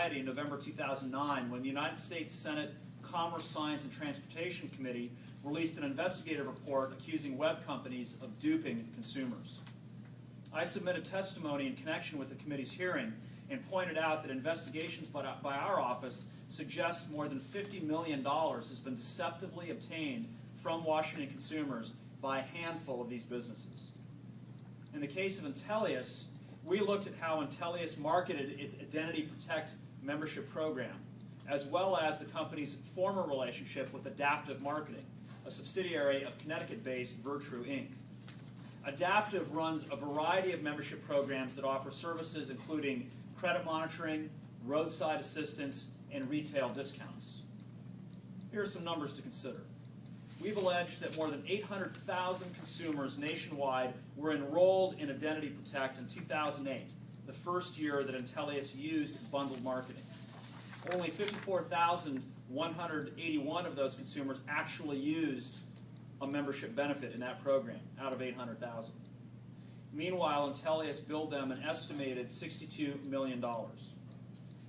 society in November 2009 when the United States Senate Commerce, Science, and Transportation Committee released an investigative report accusing web companies of duping consumers. I submitted testimony in connection with the committee's hearing and pointed out that investigations by our office suggest more than $50 million has been deceptively obtained from Washington consumers by a handful of these businesses. In the case of Intelius, we looked at how Intelius marketed its Identity Protect membership program, as well as the company's former relationship with Adaptive Marketing, a subsidiary of Connecticut-based Virtru Inc. Adaptive runs a variety of membership programs that offer services including credit monitoring, roadside assistance, and retail discounts. Here are some numbers to consider. We've alleged that more than 800,000 consumers nationwide were enrolled in Identity Protect in 2008, the first year that Intelius used bundled marketing. Only 54,181 of those consumers actually used a membership benefit in that program out of 800,000. Meanwhile, Intelius billed them an estimated $62 million.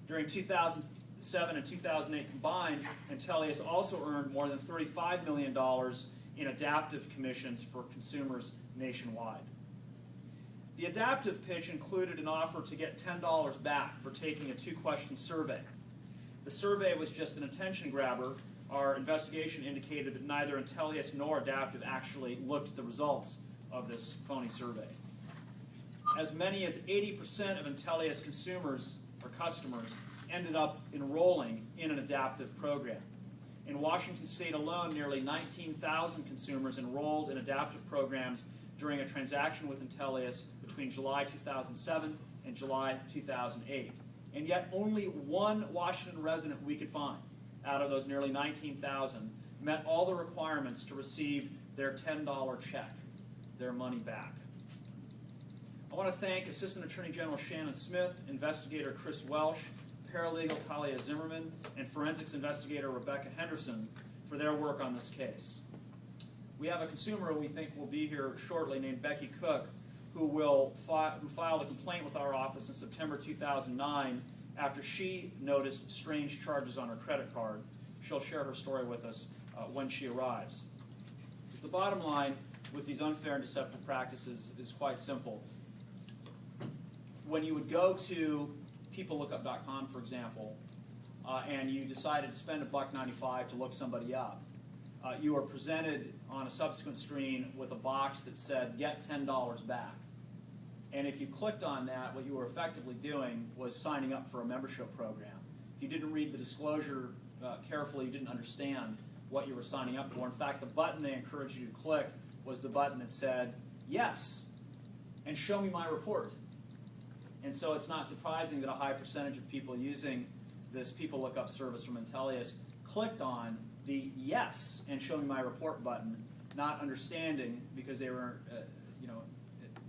During 2007 and 2008 combined, Intelius also earned more than $35 million in adaptive commissions for consumers nationwide. The adaptive pitch included an offer to get $10 back for taking a 2-question survey. The survey was just an attention grabber. Our investigation indicated that neither Intelius nor Adaptive actually looked at the results of this phony survey. As many as 80% of Intelius consumers or customers ended up enrolling in an adaptive program. In Washington State alone, nearly 19,000 consumers enrolled in adaptive programs during a transaction with Intelius between July 2007 and July 2008. And yet only one Washington resident we could find out of those nearly 19,000 met all the requirements to receive their $10 check, their money back. I want to thank Assistant Attorney General Shannon Smith, Investigator Chris Welsh, Paralegal Talia Zimmerman, and Forensics Investigator Rebecca Henderson for their work on this case. We have a consumer who we think will be here shortly named Becky Cook, who filed a complaint with our office in September 2009 after she noticed strange charges on her credit card. She'll share her story with us when she arrives. The bottom line with these unfair and deceptive practices is quite simple. When you would go to peoplelookup.com, for example, and you decided to spend $1.95 to look somebody up, you were presented on a subsequent screen with a box that said, get $10 back. And if you clicked on that, what you were effectively doing was signing up for a membership program. If you didn't read the disclosure carefully, you didn't understand what you were signing up for. In fact, the button they encouraged you to click was the button that said, yes, and show me my report. And so it's not surprising that a high percentage of people using this People Lookup service from Intelius clicked on the yes and show me my report button, not understanding, because they were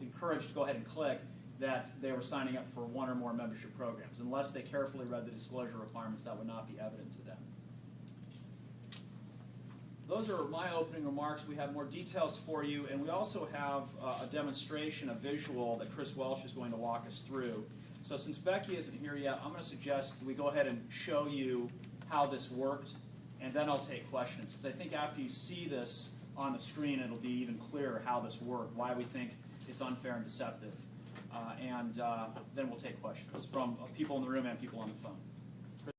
encouraged to go ahead and click, that they were signing up for one or more membership programs. Unless they carefully read the disclosure requirements, that would not be evident to them. Those are my opening remarks. We have more details for you, and we also have a demonstration, a visual that Chris Welsh is going to walk us through. So since Becky isn't here yet, I'm going to suggest we go ahead and show you how this worked, and then I'll take questions, because I think after you see this on the screen, it'll be even clearer how this worked, why we think it's unfair and deceptive. And then we'll take questions from people in the room and people on the phone.